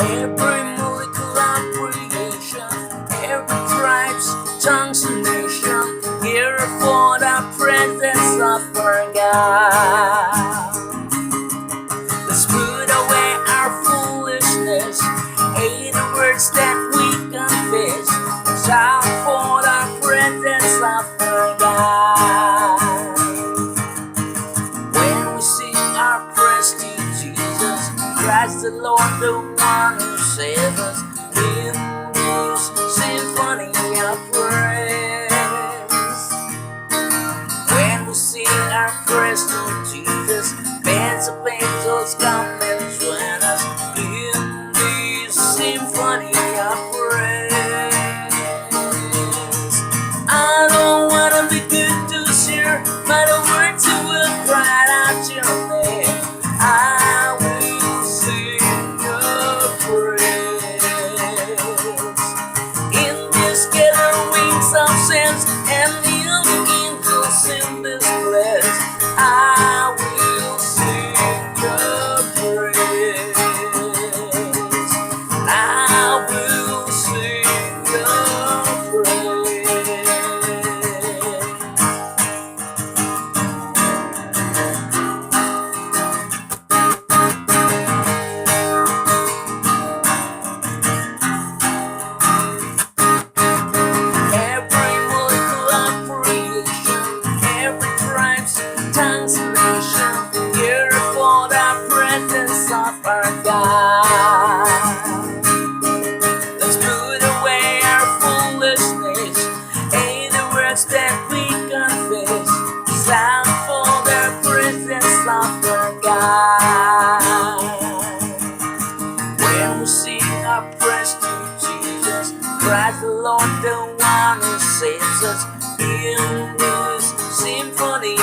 Every molecular creation, every tribe's tongues and nation, here for the presence of our God. Let's put away our foolishness, hate the words that we confess, shout for the presence of our God. When we sing our praise to Jesus Christ the Lord, the one who saves us, in this symphony of praise. When we sing our praise to Jesus, bands of angels come and join us in this symphony of praise. I don't wanna be good to share, but the words you will cry out your name. I will sing your praise. In this gatherings of saints and healing angels in this place, I will sing your praise. I will sing your praise. Every molecular creation, every tribe's tongue's nation, here for the presence of our God. Let's put away our foolishness, hate the words that we confess, sound for the presence of our God. When we sing our praise to Jesus Christ the Lord, the one who saves us, in this symphony